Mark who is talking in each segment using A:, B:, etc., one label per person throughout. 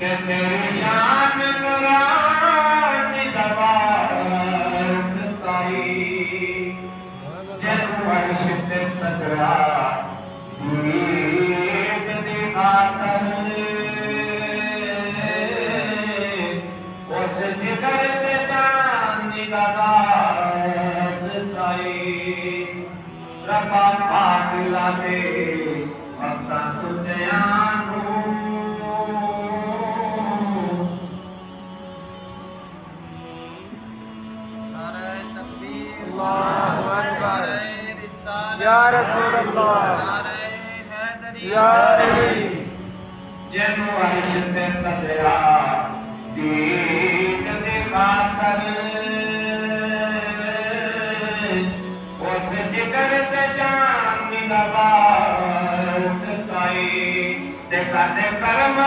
A: के तेरी शान कुरान दवाई जब वर्ष पे सदरा दीद दिखाकर उस जिगर ते जान दवाई रबा पाक लागे अपना सुनयानू
B: या रसूल अल्लाह या अली
A: जनु अर्श पे सदरा दीद दिखाकर उस जिगर ते जान निगाहताई ते कदे कर्म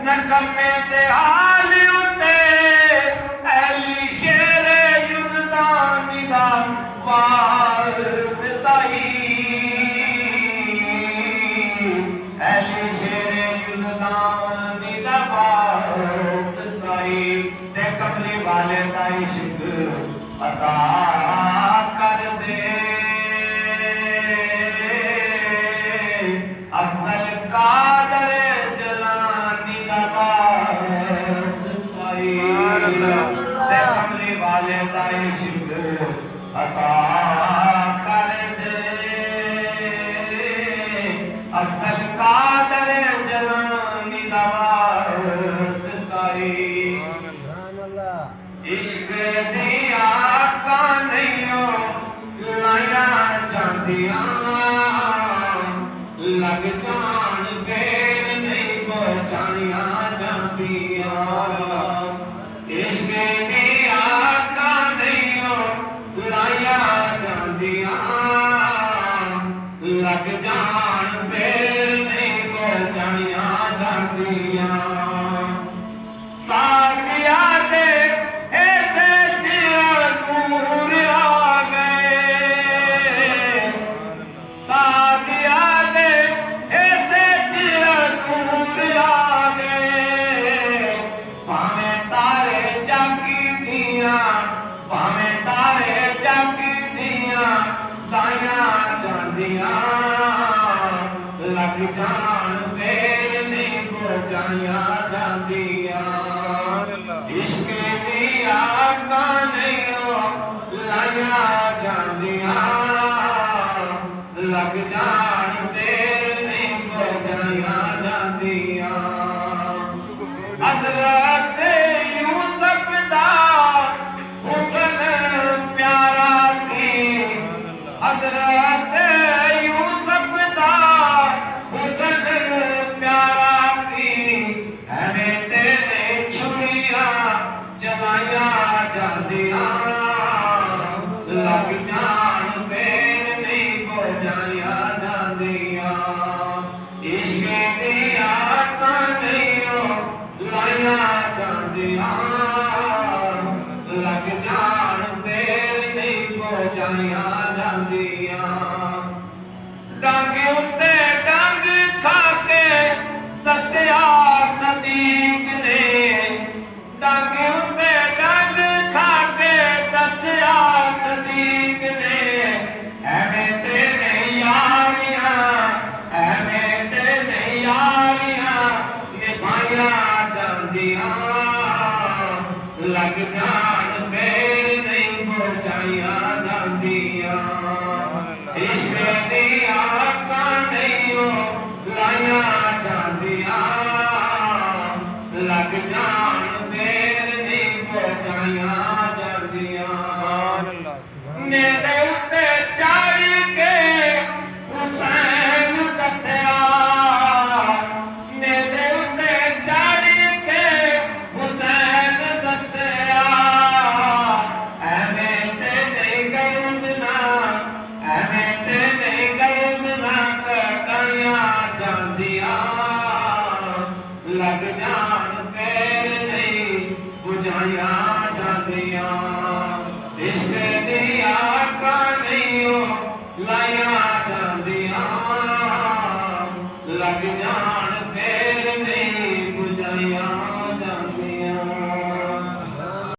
A: न कमे ते हाल उते अली शेर युगदान निगाह वारसताई अली शेर युगदान निगाह वारसताई ते कमली वाले का इश्क अता कर दे अब्दुल कादर जलानी दबाई ते कमली वाले का इश्क अता कर दे अब्दुल कादर जलानी दबाई इश्क दिया का नहीं लाया जादिया लग जान बेर नहीं बचाया जादिया इश्क दिया का नहीं लाया जादिया लग जान बेर नहीं बचाया जादिया साथिया दे ऐसे दूर आ गए साथिया दे ऐसे दूर आ गए भावें सारे जागी दिया भावें सारे जागी दिया दाया जादिया लग जान बेर नहीं बचाया जादिया इश्क दिया का नहीं लाया जादिया लग जान बेर नहीं बचाया जादिया हज़रत यूसुफ दा हुस्न प्यारा सी हज़रत यूसुफ दा हुस्न प्यारा सी हमें तेरे छुरियां चलाया जादिया लग जान बेर नहीं बचाया जादिया इश्क दिया का नहीं लाया जादिया लग जान बेर नहीं बचाया जादिया डांगे उत्ते डांग खाके दसिया सदीक ने डांगे उत्ते डांग खाके दसिया सदीक ने एवें तेरे यारियां एवें तेरे यारियां निभाया जादिया लग जान बेर नहीं बचाया जादिया इश्क दिया का नहीं लाया जादिया लग जान बेर नहीं बचाया जादिया मेरे उत्ते चढ़ के हुसैन दसिया मेरे उत्ते चढ़ के हुसैन दसिया एवें ते नहीं गरुदना एवें ते नहीं गरुदना कटाया जादिया लग जान फेर नहीं बुझाया जादिया इश्क दिया का नहीं लाया जादिया लग जान फेर नहीं बुझाया